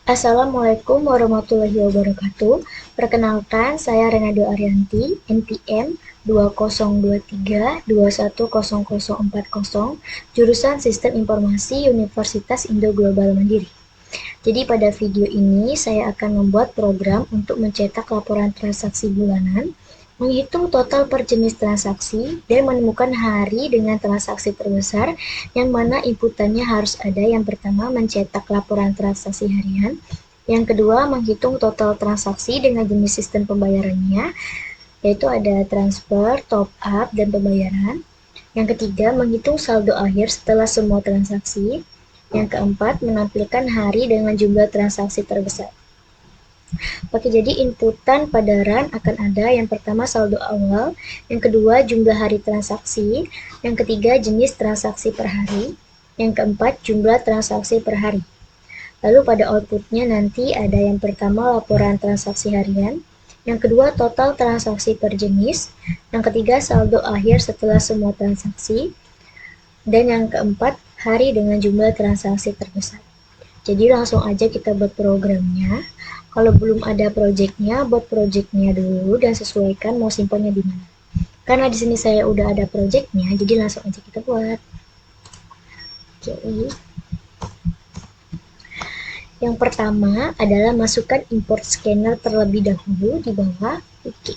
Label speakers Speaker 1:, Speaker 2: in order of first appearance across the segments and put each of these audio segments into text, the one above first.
Speaker 1: Assalamualaikum warahmatullahi wabarakatuh. Perkenalkan, saya Renado Arianti, NPM 2023210040, jurusan Sistem Informasi Universitas Indo Global Mandiri. Jadi pada video ini saya akan membuat program untuk mencetak laporan transaksi bulanan, menghitung total per jenis transaksi, dan menemukan hari dengan transaksi terbesar yang mana inputannya harus ada. Yang pertama, mencetak laporan transaksi harian. Yang kedua, menghitung total transaksi dengan jenis sistem pembayarannya, yaitu ada transfer, top up, dan pembayaran. Yang ketiga, menghitung saldo akhir setelah semua transaksi. Yang keempat, menampilkan hari dengan jumlah transaksi terbesar. Oke, jadi inputan pada RAN akan ada yang pertama saldo awal, yang kedua jumlah hari transaksi, yang ketiga jenis transaksi per hari, yang keempat jumlah transaksi per hari. Lalu pada outputnya nanti ada yang pertama laporan transaksi harian, yang kedua total transaksi per jenis, yang ketiga saldo akhir setelah semua transaksi, dan yang keempat hari dengan jumlah transaksi terbesar. Jadi langsung aja kita buat programnya. Kalau belum ada projectnya, buat projectnya dulu dan sesuaikan mau simpannya di mana. Karena di sini saya udah ada projectnya, jadi langsung aja kita buat. Oke. Yang pertama adalah masukkan import scanner terlebih dahulu di bawah. Oke.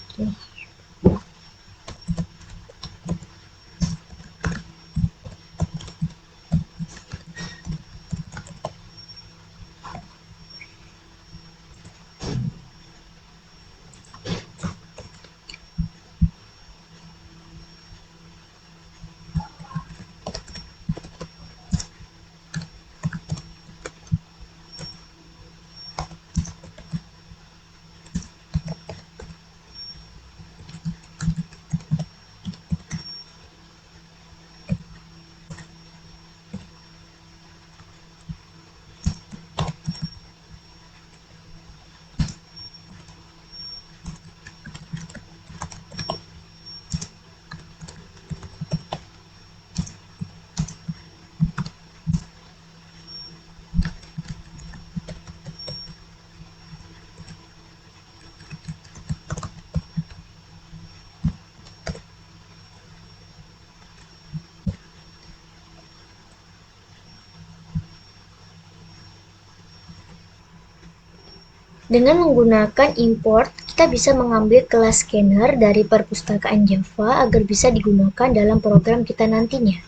Speaker 1: Dengan menggunakan import, kita bisa mengambil kelas scanner dari perpustakaan Java agar bisa digunakan dalam program kita nantinya.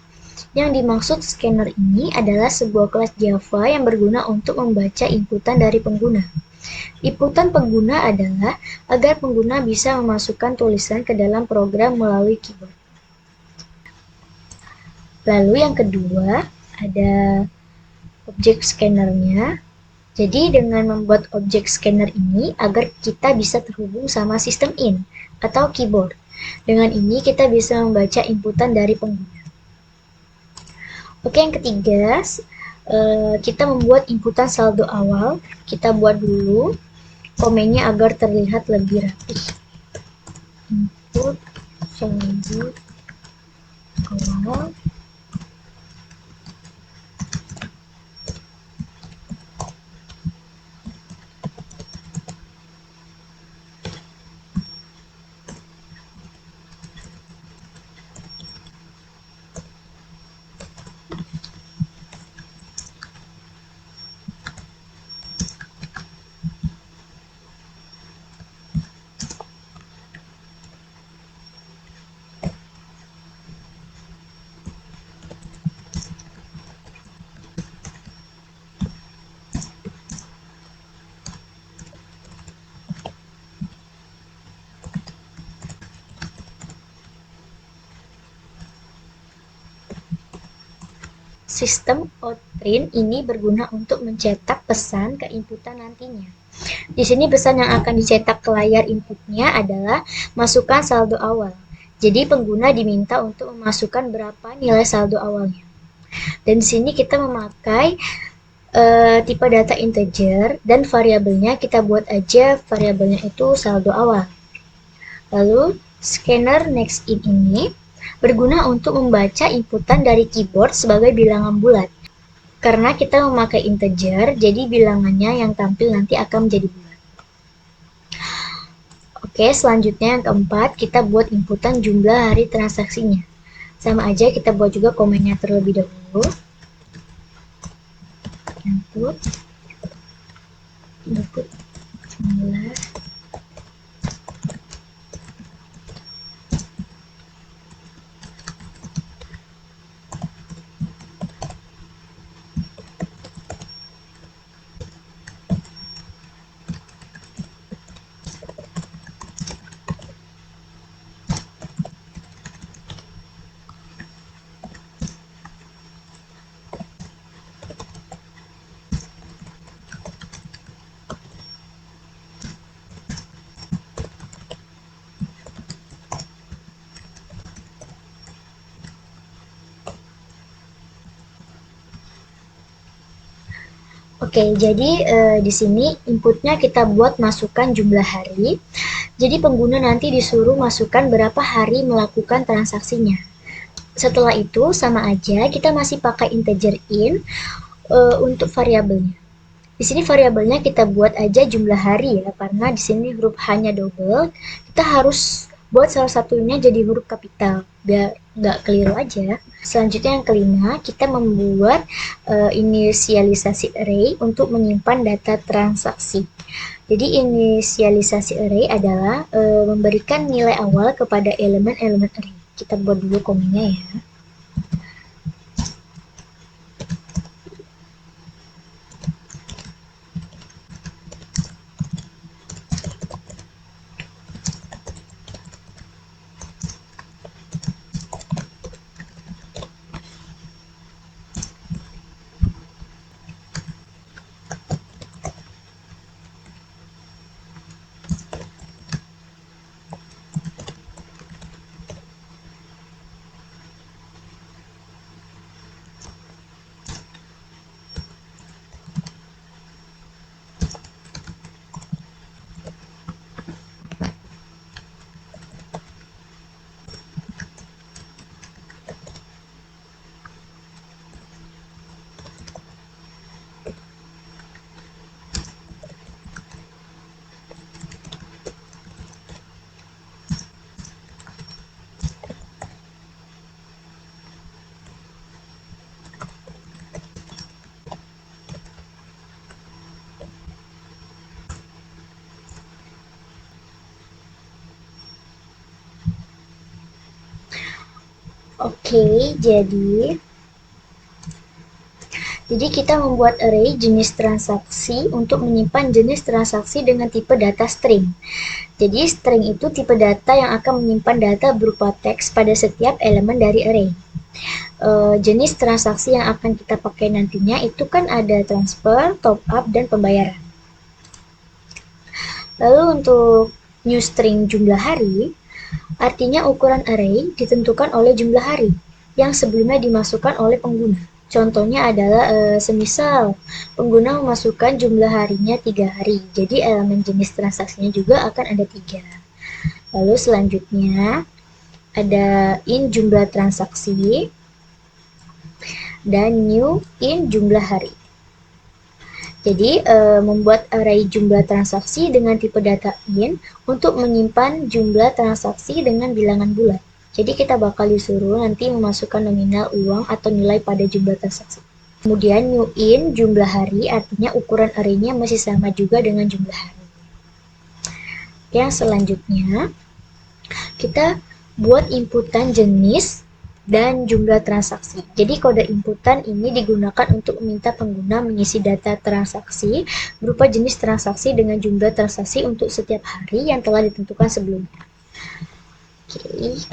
Speaker 1: Yang dimaksud scanner ini adalah sebuah kelas Java yang berguna untuk membaca inputan dari pengguna. Inputan pengguna adalah agar pengguna bisa memasukkan tulisan ke dalam program melalui keyboard. Lalu yang kedua, ada objek scannernya. Jadi dengan membuat objek scanner ini agar kita bisa terhubung sama sistem in atau keyboard. Dengan ini kita bisa membaca inputan dari pengguna. Oke, yang ketiga, kita membuat inputan saldo awal. Kita buat dulu komennya agar terlihat lebih rapi. Input saldo awal. Sistem Outprint ini berguna untuk mencetak pesan ke inputan nantinya. Di sini pesan yang akan dicetak ke layar inputnya adalah masukkan saldo awal. Jadi pengguna diminta untuk memasukkan berapa nilai saldo awalnya. Dan di sini kita memakai tipe data integer dan variabelnya kita buat aja variabelnya itu saldo awal. Lalu scanner next in ini berguna untuk membaca inputan dari keyboard sebagai bilangan bulat. Karena kita memakai integer, jadi bilangannya yang tampil nanti akan menjadi bulat. Oke, selanjutnya yang keempat, kita buat inputan jumlah hari transaksinya. Sama aja, kita buat juga komennya terlebih dahulu. Input jumlah Oke, jadi di sini inputnya kita buat masukkan jumlah hari. Jadi pengguna nanti disuruh masukkan berapa hari melakukan transaksinya. Setelah itu sama aja kita masih pakai integer in untuk variabelnya. Di sini variabelnya kita buat aja jumlah hari ya, karena di sini huruf H-nya double. Kita harus buat salah satunya jadi huruf kapital biar nggak keliru aja. Selanjutnya yang kelima, kita membuat inisialisasi array untuk menyimpan data transaksi. Jadi inisialisasi array adalah memberikan nilai awal kepada elemen-elemen array. Kita buat dulu komennya ya. Oke, jadi kita membuat array jenis transaksi untuk menyimpan jenis transaksi dengan tipe data string. Jadi string itu tipe data yang akan menyimpan data berupa teks pada setiap elemen dari array. Jenis transaksi yang akan kita pakai nantinya itu kan ada transfer, top up, dan pembayaran. Lalu untuk new string jumlah hari, artinya ukuran array ditentukan oleh jumlah hari yang sebelumnya dimasukkan oleh pengguna. Contohnya adalah semisal pengguna memasukkan jumlah harinya 3 hari, jadi elemen jenis transaksinya juga akan ada 3. Lalu selanjutnya ada in jumlah transaksi dan new in jumlah hari. Jadi membuat array jumlah transaksi dengan tipe data in untuk menyimpan jumlah transaksi dengan bilangan bulat. Jadi kita bakal disuruh nanti memasukkan nominal uang atau nilai pada jumlah transaksi. Kemudian new in jumlah hari artinya ukuran array-nya masih sama juga dengan jumlah hari. Yang selanjutnya kita buat inputan jenis dan jumlah transaksi. Jadi kode inputan ini digunakan untuk meminta pengguna mengisi data transaksi berupa jenis transaksi dengan jumlah transaksi untuk setiap hari yang telah ditentukan sebelumnya. Oke.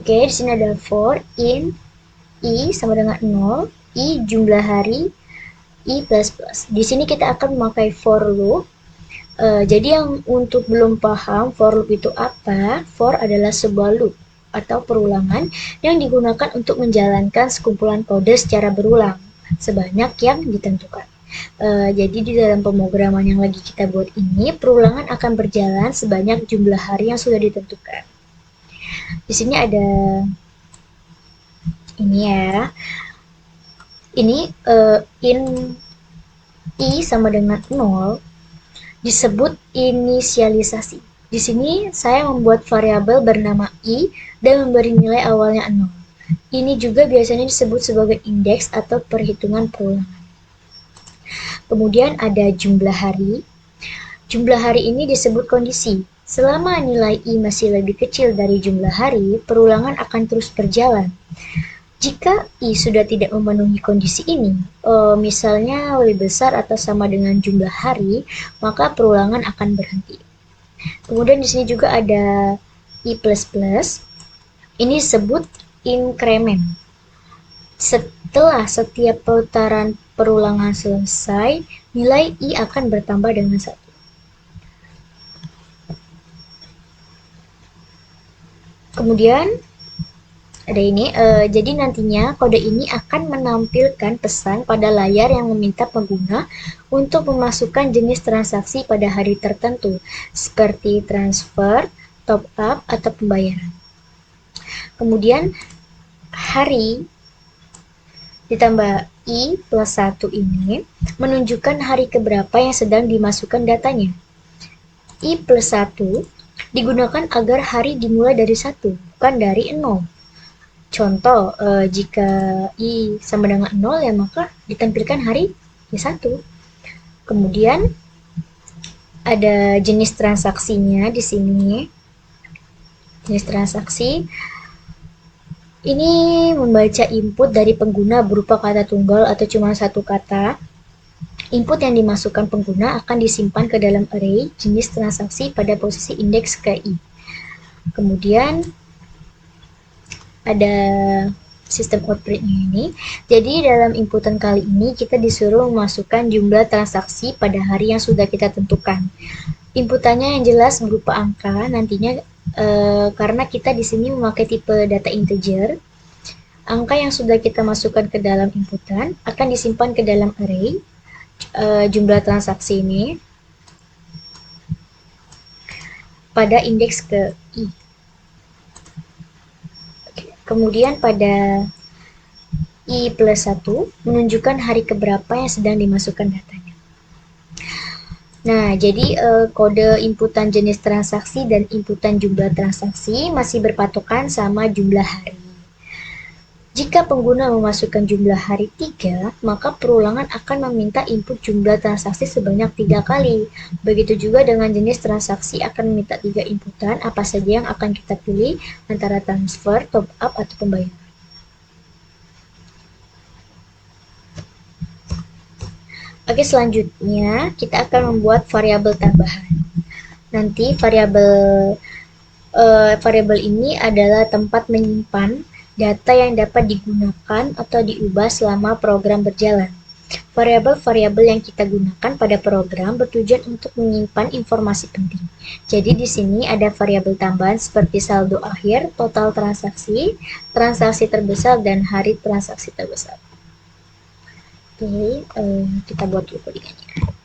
Speaker 1: Oke, di sini ada for in i sama dengan 0, i jumlah hari, i plus plus. Di sini kita akan memakai for loop. Jadi yang untuk belum paham for loop itu apa, for adalah sebuah loop atau perulangan yang digunakan untuk menjalankan sekumpulan kode secara berulang sebanyak yang ditentukan. Jadi di dalam pemrograman yang lagi kita buat ini, perulangan akan berjalan sebanyak jumlah hari yang sudah ditentukan. Di sini ada ini ya. Ini in i sama dengan 0 disebut inisialisasi. Di sini saya membuat variabel bernama i dan memberi nilai awalnya 0. Ini juga biasanya disebut sebagai indeks atau perhitungan perulangan. Kemudian ada jumlah hari. Jumlah hari ini disebut kondisi. Selama nilai i masih lebih kecil dari jumlah hari, perulangan akan terus berjalan. Jika i sudah tidak memenuhi kondisi ini, misalnya lebih besar atau sama dengan jumlah hari, maka perulangan akan berhenti. Kemudian di sini juga ada i++. Ini disebut increment. Setelah setiap putaran perulangan selesai, nilai i akan bertambah dengan 1. Kemudian ada ini, jadi nantinya kode ini akan menampilkan pesan pada layar yang meminta pengguna untuk memasukkan jenis transaksi pada hari tertentu, seperti transfer, top up, atau pembayaran. Kemudian hari ditambah i plus 1 ini menunjukkan hari keberapa yang sedang dimasukkan datanya. I plus 1 digunakan agar hari dimulai dari 1, bukan dari 0. Contoh, jika i sama dengan 0 ya maka ditampilkan hari Y1. Kemudian ada jenis transaksinya di sini. Jenis transaksi ini membaca input dari pengguna berupa kata tunggal atau cuma satu kata. Input yang dimasukkan pengguna akan disimpan ke dalam array jenis transaksi pada posisi indeks ke i. Kemudian ada sistem outputnya ini. Jadi dalam inputan kali ini kita disuruh memasukkan jumlah transaksi pada hari yang sudah kita tentukan. Inputannya yang jelas berupa angka nantinya, karena kita di sini memakai tipe data integer. Angka yang sudah kita masukkan ke dalam inputan akan disimpan ke dalam array jumlah transaksi ini pada indeks ke i. Kemudian pada i plus 1 menunjukkan hari keberapa yang sedang dimasukkan datanya. Nah, jadi kode inputan jenis transaksi dan inputan jumlah transaksi masih berpatokan sama jumlah hari. Jika pengguna memasukkan jumlah hari 3, maka perulangan akan meminta input jumlah transaksi sebanyak 3 kali. Begitu juga dengan jenis transaksi akan meminta 3 inputan, apa saja yang akan kita pilih antara transfer, top up, atau pembayaran. Oke, selanjutnya kita akan membuat variabel tambahan. Nanti variabel ini adalah tempat menyimpan data yang dapat digunakan atau diubah selama program berjalan. Variabel-variabel yang kita gunakan pada program bertujuan untuk menyimpan informasi penting. Jadi di sini ada variabel tambahan seperti saldo akhir, total transaksi, transaksi terbesar, dan hari transaksi terbesar. Oke, kita buat dulu codingannya.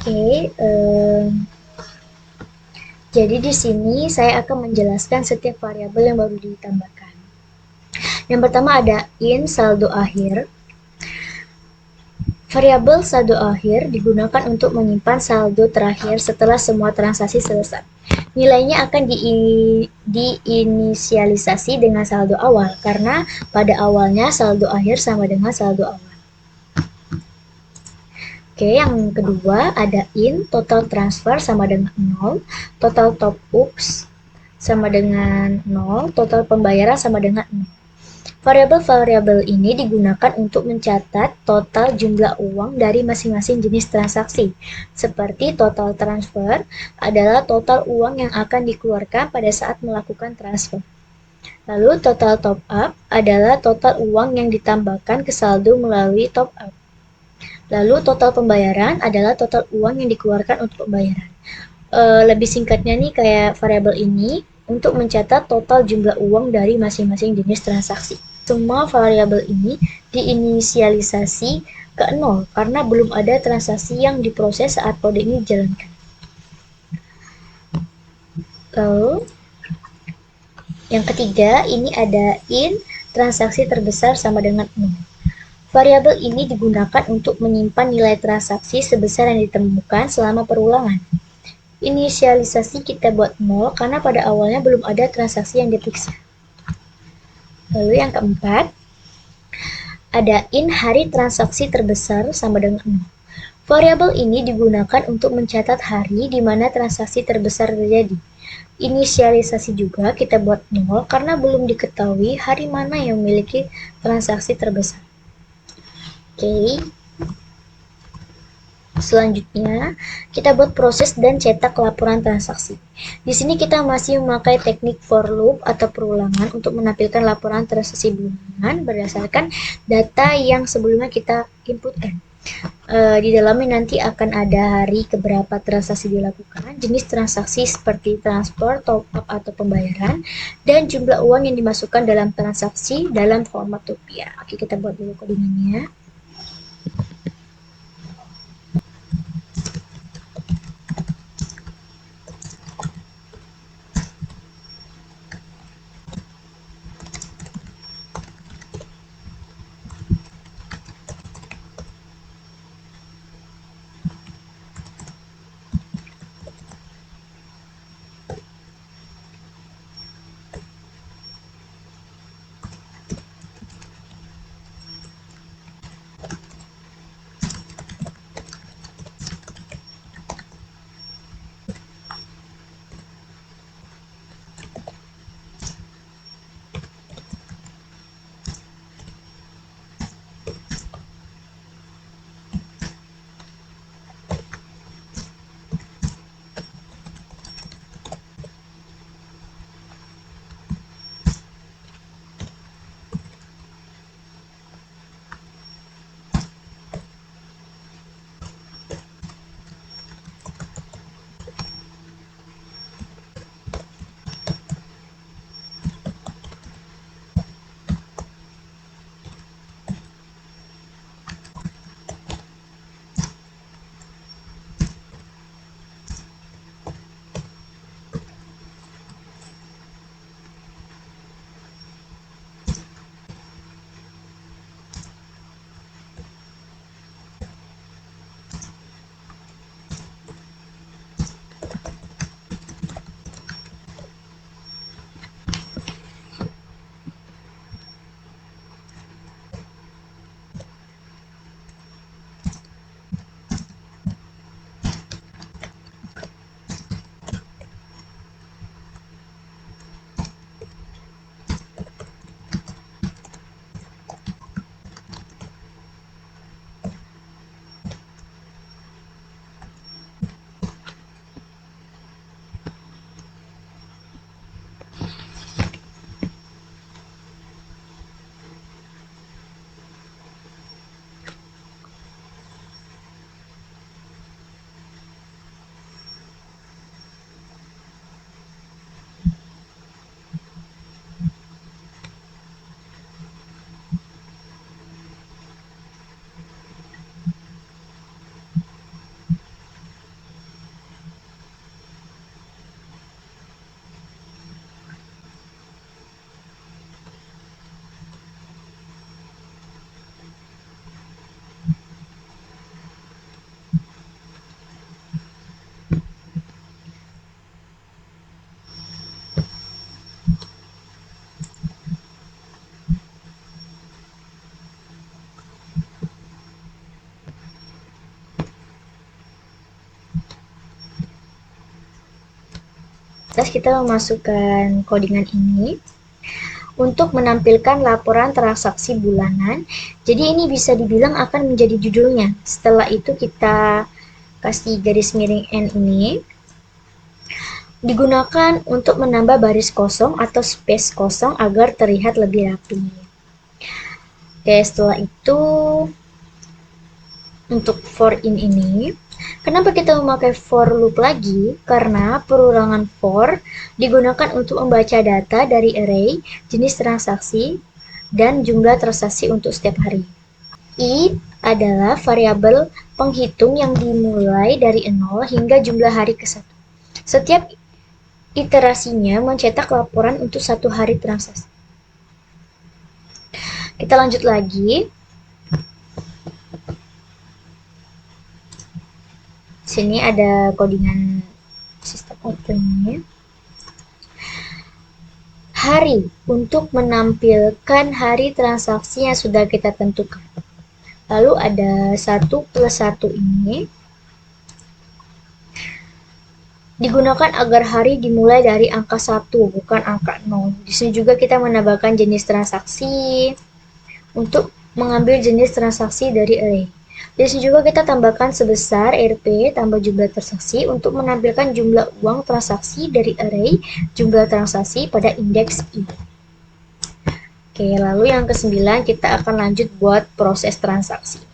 Speaker 1: Oke, jadi di sini saya akan menjelaskan setiap variabel yang baru ditambahkan. Yang pertama ada in saldo akhir. Variabel saldo akhir digunakan untuk menyimpan saldo terakhir setelah semua transaksi selesai. Nilainya akan diinisialisasi dengan saldo awal, karena pada awalnya saldo akhir sama dengan saldo awal. Oke, yang kedua ada in, total transfer sama dengan 0, total top ups sama dengan 0, total pembayaran sama dengan 0. Variabel-variabel ini digunakan untuk mencatat total jumlah uang dari masing-masing jenis transaksi. Seperti total transfer adalah total uang yang akan dikeluarkan pada saat melakukan transfer. Lalu total top up adalah total uang yang ditambahkan ke saldo melalui top up. Lalu total pembayaran adalah total uang yang dikeluarkan untuk pembayaran. Lebih singkatnya nih kayak variabel ini untuk mencatat total jumlah uang dari masing-masing jenis transaksi. Semua variabel ini diinisialisasi ke 0 karena belum ada transaksi yang diproses saat kode ini dijalankan. Lalu yang ketiga ini ada in, transaksi terbesar sama dengan 0. Variabel ini digunakan untuk menyimpan nilai transaksi sebesar yang ditemukan selama perulangan. Inisialisasi kita buat 0 karena pada awalnya belum ada transaksi yang diperiksa. Lalu yang keempat, ada in hari transaksi terbesar sama dengan 0. Variabel ini digunakan untuk mencatat hari di mana transaksi terbesar terjadi. Inisialisasi juga kita buat 0 karena belum diketahui hari mana yang memiliki transaksi terbesar. Oke. Selanjutnya, kita buat proses dan cetak laporan transaksi. Di sini kita masih memakai teknik for loop atau perulangan untuk menampilkan laporan transaksi bulanan berdasarkan data yang sebelumnya kita inputkan. Di dalamnya nanti akan ada hari keberapa transaksi dilakukan, jenis transaksi seperti transfer, top up atau pembayaran, dan jumlah uang yang dimasukkan dalam transaksi dalam format rupiah. Oke, kita buat dulu codingannya. Terus kita memasukkan codingan ini untuk menampilkan laporan transaksi bulanan. Jadi ini bisa dibilang akan menjadi judulnya. Setelah itu kita kasih garis miring N ini. Digunakan untuk menambah baris kosong atau space kosong agar terlihat lebih rapi. Oke, setelah itu untuk for in ini, kenapa kita memakai for loop lagi? Karena perulangan for digunakan untuk membaca data dari array, jenis transaksi, dan jumlah transaksi untuk setiap hari. I adalah variabel penghitung yang dimulai dari 0 hingga jumlah hari ke-1. Setiap iterasinya mencetak laporan untuk satu hari transaksi. Kita lanjut lagi. Sini ada codingan sistem output-nya. Hari, untuk menampilkan hari transaksi yang sudah kita tentukan. Lalu ada 1 plus 1 ini. Digunakan agar hari dimulai dari angka 1, bukan angka 0. Di sini juga kita menambahkan jenis transaksi untuk mengambil jenis transaksi dari array. Di sini juga kita tambahkan sebesar Rp tambah jumlah transaksi untuk menampilkan jumlah uang transaksi dari array jumlah transaksi pada indeks I. Oke, lalu yang ke-9 kita akan lanjut buat proses transaksinya.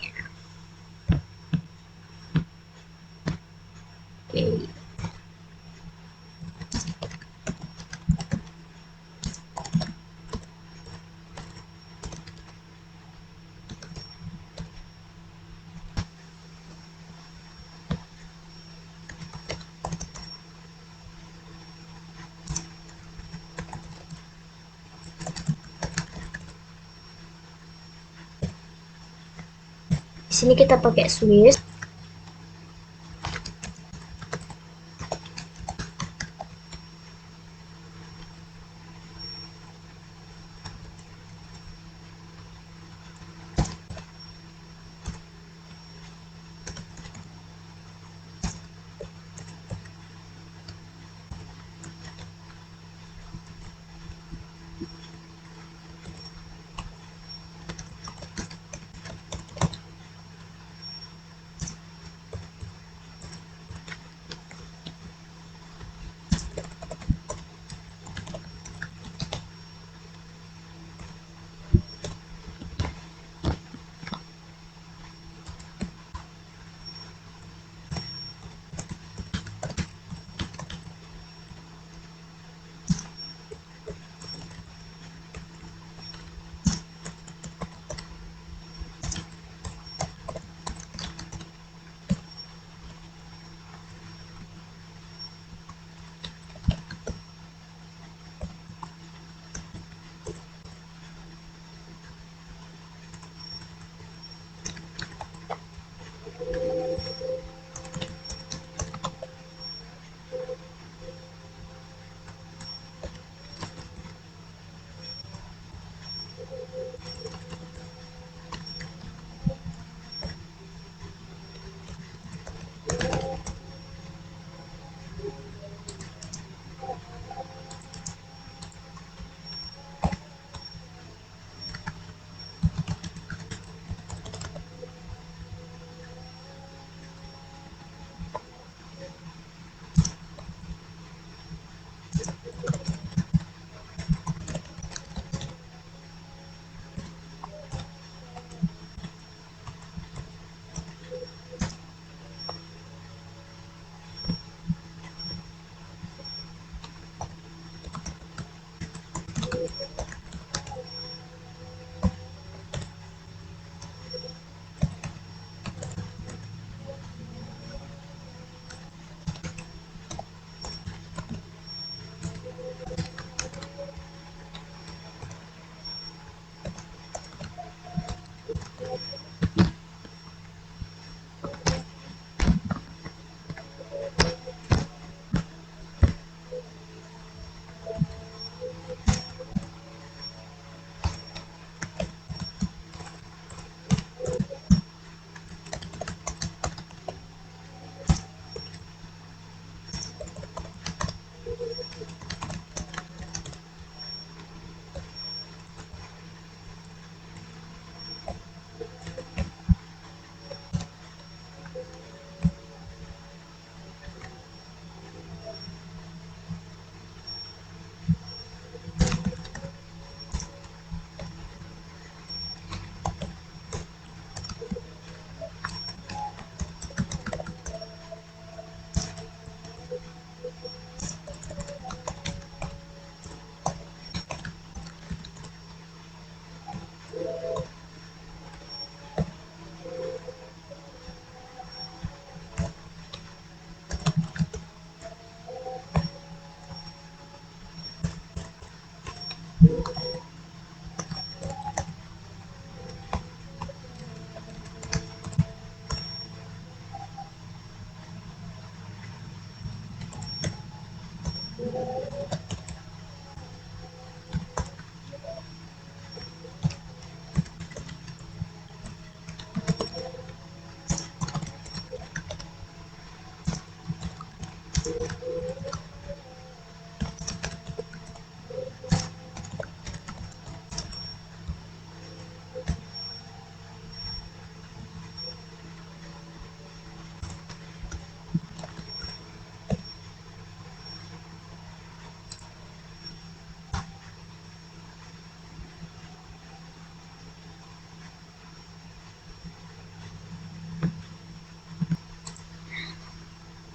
Speaker 1: Oke. Di sini kita pakai Swiss.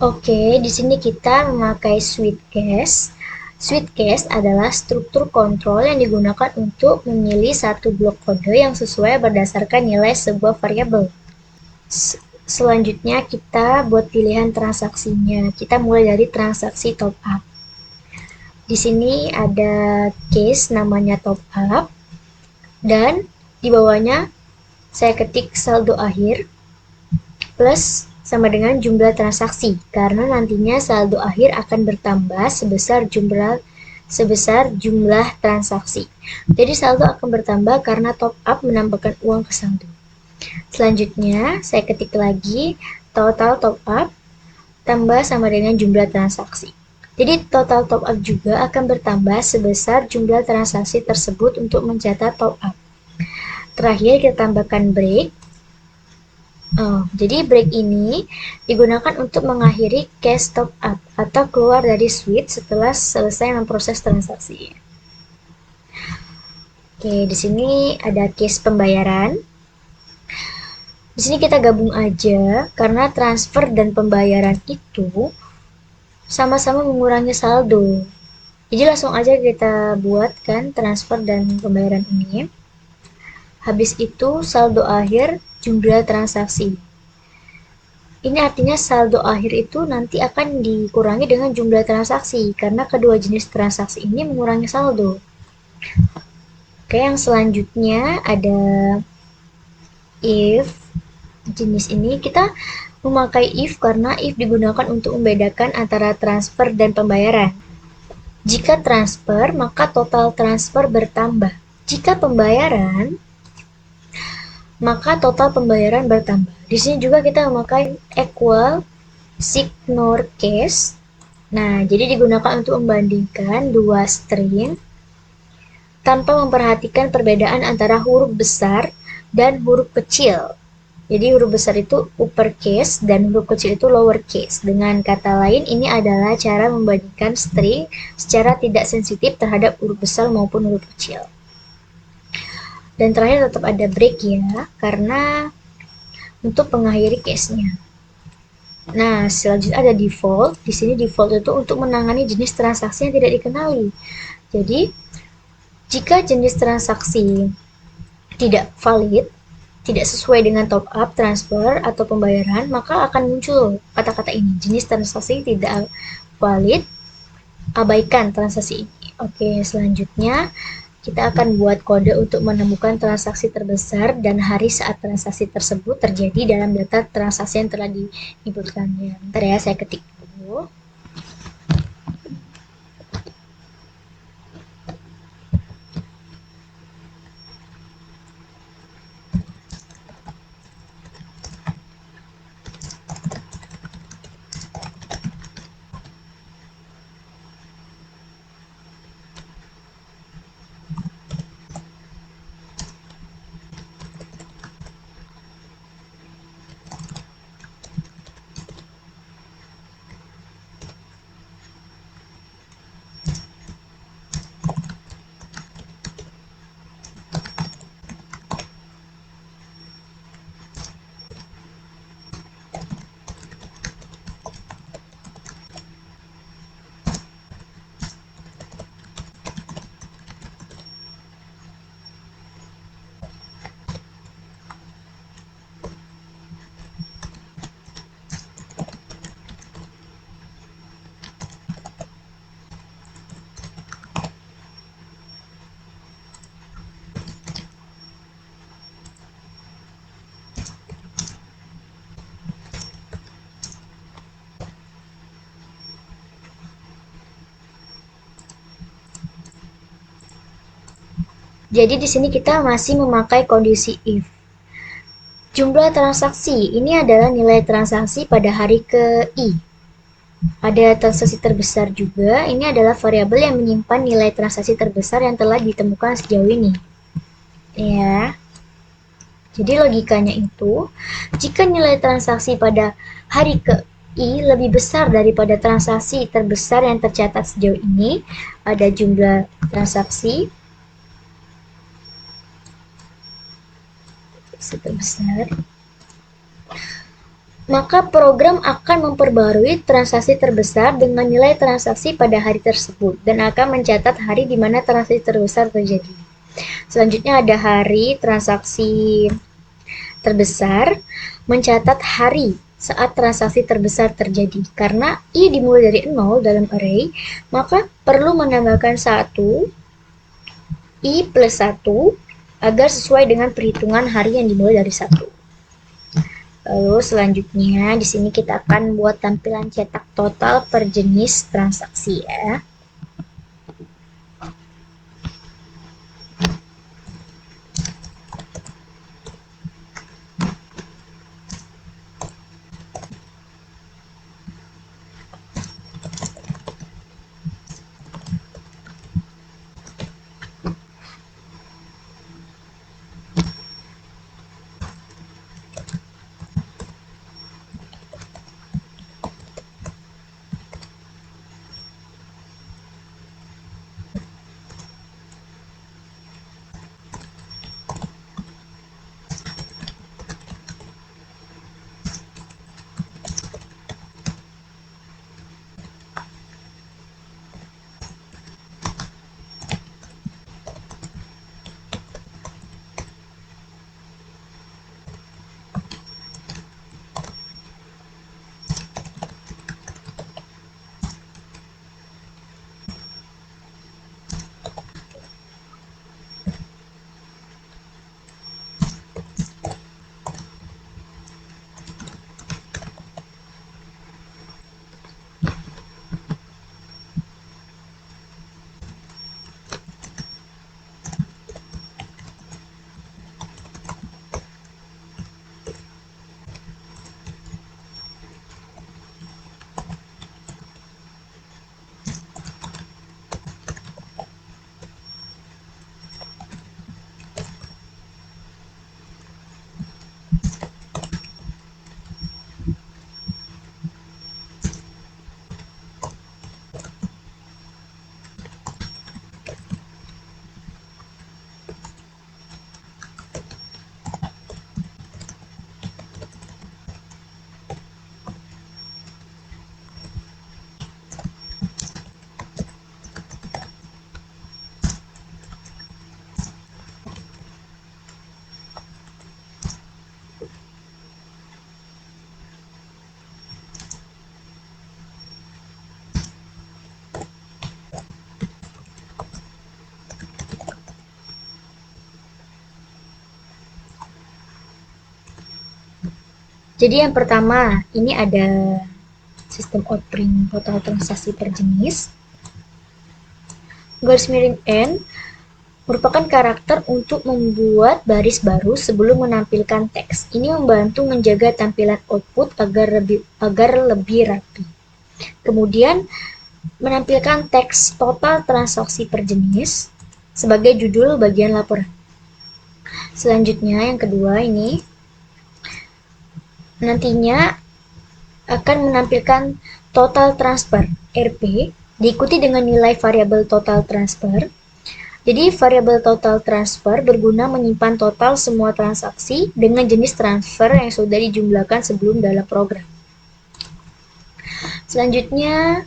Speaker 1: Oke, di sini kita memakai switch case. Switch case adalah struktur kontrol yang digunakan untuk memilih satu blok kode yang sesuai berdasarkan nilai sebuah variabel. Selanjutnya kita buat pilihan transaksinya. Kita mulai dari transaksi top up. Di sini ada case namanya top up dan di bawahnya saya ketik saldo akhir plus sama dengan jumlah transaksi karena nantinya saldo akhir akan bertambah sebesar jumlah transaksi. Jadi saldo akan bertambah karena top up menambahkan uang ke saldo. Selanjutnya saya ketik lagi total top up tambah sama dengan jumlah transaksi. Jadi total top up juga akan bertambah sebesar jumlah transaksi tersebut untuk mencatat top up. Terakhir kita tambahkan break. Jadi break ini digunakan untuk mengakhiri case top up atau keluar dari switch setelah selesai memproses transaksi. Oke, di sini ada case pembayaran. Di sini kita gabung aja karena transfer dan pembayaran itu sama-sama mengurangi saldo. Jadi langsung aja kita buatkan transfer dan pembayaran ini. Habis itu saldo akhir jumlah transaksi. Ini artinya saldo akhir itu nanti akan dikurangi dengan jumlah transaksi karena kedua jenis transaksi ini mengurangi saldo. Oke, yang selanjutnya ada if. Jenis ini kita memakai if karena if digunakan untuk membedakan antara transfer dan pembayaran. Jika transfer, maka total transfer bertambah. Jika pembayaran, maka total pembayaran bertambah. Di sini juga kita memakai equal signor case. Nah, jadi digunakan untuk membandingkan dua string tanpa memperhatikan perbedaan antara huruf besar dan huruf kecil. Jadi huruf besar itu uppercase dan huruf kecil itu lowercase. Dengan kata lain, ini adalah cara membandingkan string secara tidak sensitif terhadap huruf besar maupun huruf kecil. Dan terakhir tetap ada break ya, karena untuk mengakhiri case-nya. Nah, selanjutnya ada default. Di sini default itu untuk menangani jenis transaksi yang tidak dikenali. Jadi, jika jenis transaksi tidak valid, tidak sesuai dengan top up, transfer, atau pembayaran, maka akan muncul kata-kata ini. Jenis transaksi tidak valid, abaikan transaksi ini. Oke, selanjutnya kita akan buat kode untuk menemukan transaksi terbesar dan hari saat transaksi tersebut terjadi dalam data transaksi yang telah diinputkannya. Bentar ya, saya ketik dulu. Jadi di sini kita masih memakai kondisi if. Jumlah transaksi ini adalah nilai transaksi pada hari ke I. Ada transaksi terbesar juga, ini adalah variabel yang menyimpan nilai transaksi terbesar yang telah ditemukan sejauh ini. Ya. Jadi logikanya itu, jika nilai transaksi pada hari ke I lebih besar daripada transaksi terbesar yang tercatat sejauh ini, ada jumlah transaksi terbesar, maka program akan memperbarui transaksi terbesar dengan nilai transaksi pada hari tersebut dan akan mencatat hari di mana transaksi terbesar terjadi. Selanjutnya ada hari transaksi terbesar, mencatat hari saat transaksi terbesar terjadi. Karena I dimulai dari 0 dalam array, maka perlu menambahkan 1, I plus 1, agar sesuai dengan perhitungan hari yang dimulai dari 1. Lalu selanjutnya di sini kita akan buat tampilan cetak total per jenis transaksi ya. Jadi yang pertama, ini ada sistem outprint total transaksi per jenis. Garis miring N merupakan karakter untuk membuat baris baru sebelum menampilkan teks. Ini membantu menjaga tampilan output agar lebih rapi. Kemudian menampilkan teks total transaksi per jenis sebagai judul bagian laporan. Selanjutnya yang kedua ini nantinya akan menampilkan total transfer RP diikuti dengan nilai variabel total transfer. Jadi variabel total transfer berguna menyimpan total semua transaksi dengan jenis transfer yang sudah dijumlahkan sebelum dalam program. Selanjutnya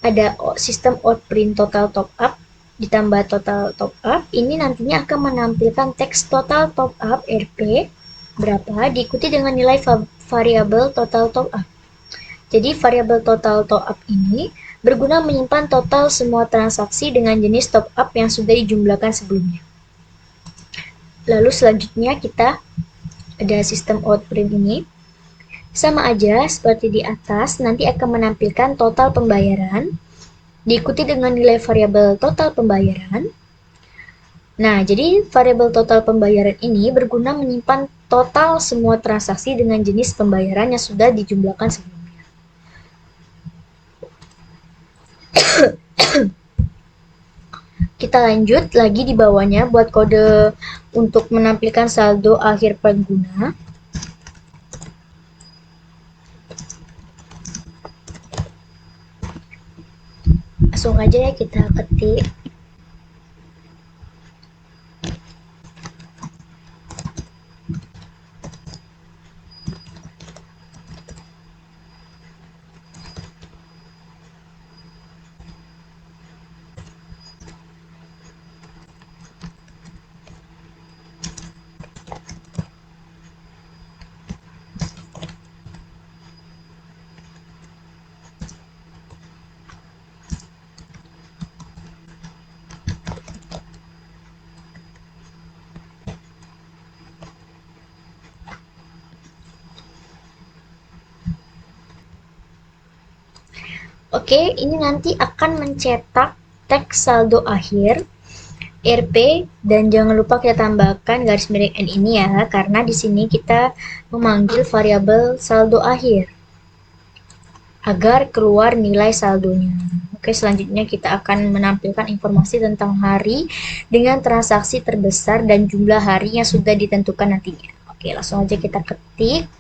Speaker 1: ada sistem outprint total top up ditambah total top up. Ini nantinya akan menampilkan teks total top up RP berapa diikuti dengan nilai variabel total top up. Jadi variabel total top up ini berguna menyimpan total semua transaksi dengan jenis top up yang sudah dijumlahkan sebelumnya. Lalu selanjutnya kita ada sistem outprint ini. Sama aja seperti di atas, nanti akan menampilkan total pembayaran diikuti dengan nilai variabel total pembayaran. Nah, jadi variabel total pembayaran ini berguna menyimpan total semua transaksi dengan jenis pembayaran yang sudah dijumlahkan sebelumnya. kita lanjut lagi di bawahnya buat kode untuk menampilkan saldo akhir pengguna. Langsung aja ya kita ketik. Oke, ini nanti akan mencetak teks saldo akhir RP, dan jangan lupa kita tambahkan garis miring N ini ya, karena di sini kita memanggil variabel saldo akhir agar keluar nilai saldonya. Oke, selanjutnya kita akan menampilkan informasi tentang hari dengan transaksi terbesar dan jumlah hari yang sudah ditentukan nantinya. Oke, langsung aja kita ketik.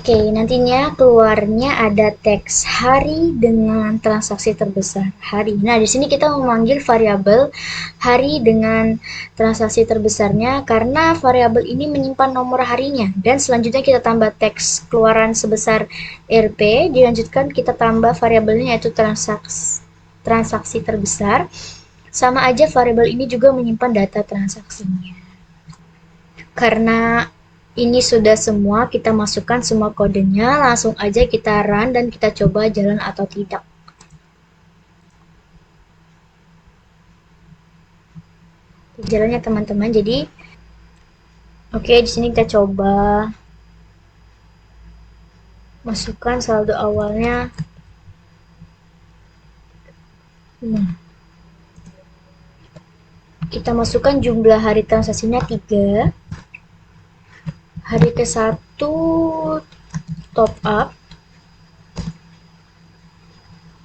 Speaker 1: Oke, nantinya keluarnya ada teks hari dengan transaksi terbesar hari. Nah, di sini kita memanggil variabel hari dengan transaksi terbesarnya karena variabel ini menyimpan nomor harinya. Dan selanjutnya kita tambah teks keluaran sebesar RP, dilanjutkan kita tambah variabelnya yaitu transaksi terbesar. Sama aja variabel ini juga menyimpan data transaksinya. Karena ini sudah semua, kita masukkan semua kodenya, langsung aja kita run dan kita coba jalan atau tidak. Jalannya teman-teman, jadi oke, di sini kita coba masukkan saldo awalnya. Kita masukkan jumlah hari transaksinya 3. Hari ke-1 top up,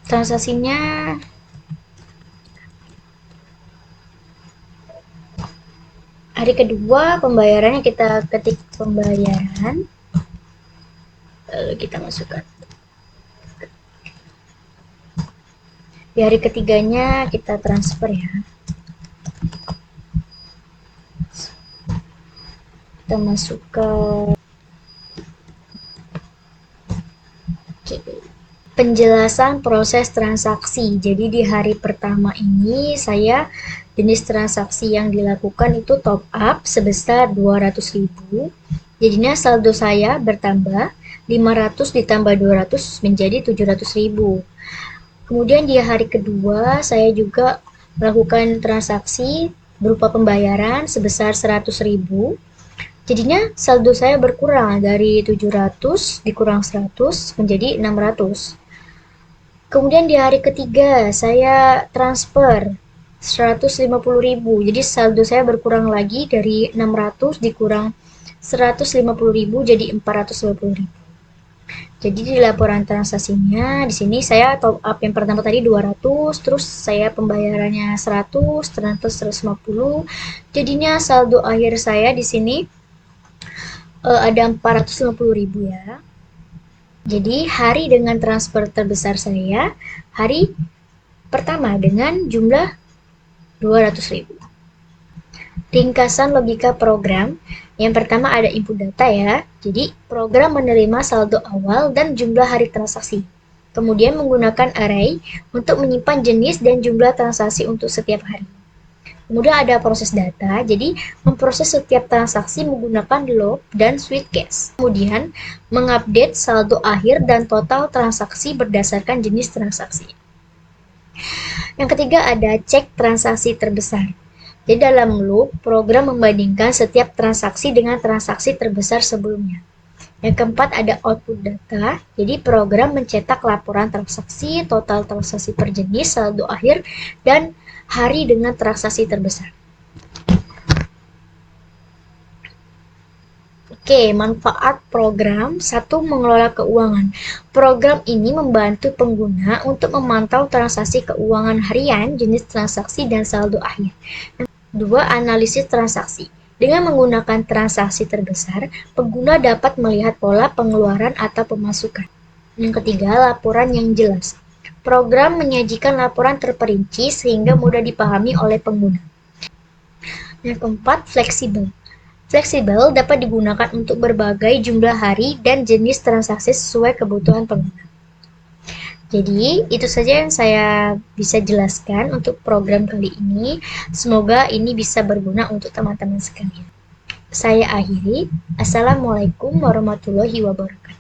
Speaker 1: transaksinya hari kedua, pembayarannya kita ketik pembayaran, lalu kita masukkan. Di hari ketiganya kita transfer ya. Kita masukkan penjelasan proses transaksi. Jadi di hari pertama ini saya jenis transaksi yang dilakukan itu top up sebesar 200.000. Jadinya saldo saya bertambah 500 ditambah 200 menjadi 700.000. Kemudian di hari kedua saya juga melakukan transaksi berupa pembayaran sebesar 100.000. Jadinya saldo saya berkurang dari 700 dikurang 100 menjadi 600. Kemudian di hari ketiga saya transfer 150.000. Jadi saldo saya berkurang lagi dari 600 dikurang 150.000 jadi 450.000. Jadi di laporan transaksinya di sini saya top up yang pertama tadi 200, terus saya pembayarannya 100, transfer 150. Jadinya saldo akhir saya di sini ada 450.000 ya. Jadi hari dengan transfer terbesar saya hari pertama dengan jumlah 200.000. Ringkasan logika program. Yang pertama ada input data ya. Jadi program menerima saldo awal dan jumlah hari transaksi. Kemudian menggunakan array untuk menyimpan jenis dan jumlah transaksi untuk setiap hari. Kemudian ada proses data, jadi memproses setiap transaksi menggunakan log dan switch case. Kemudian mengupdate saldo akhir dan total transaksi berdasarkan jenis transaksi. Yang ketiga ada cek transaksi terbesar. Jadi dalam loop, program membandingkan setiap transaksi dengan transaksi terbesar sebelumnya. Yang keempat ada output data, jadi program mencetak laporan transaksi, total transaksi per jenis, saldo akhir, dan hari dengan transaksi terbesar. Oke, manfaat program. 1. Mengelola keuangan. Program ini membantu pengguna untuk memantau transaksi keuangan harian, jenis transaksi, dan saldo akhir. 2. Analisis transaksi. Dengan menggunakan transaksi terbesar, pengguna dapat melihat pola pengeluaran atau pemasukan. Yang ketiga, laporan yang jelas. Program menyajikan laporan terperinci sehingga mudah dipahami oleh pengguna. Yang keempat, fleksibel. Fleksibel dapat digunakan untuk berbagai jumlah hari dan jenis transaksi sesuai kebutuhan pengguna. Jadi, itu saja yang saya bisa jelaskan untuk program kali ini. Semoga ini bisa berguna untuk teman-teman sekalian. Saya akhiri. Assalamualaikum warahmatullahi wabarakatuh.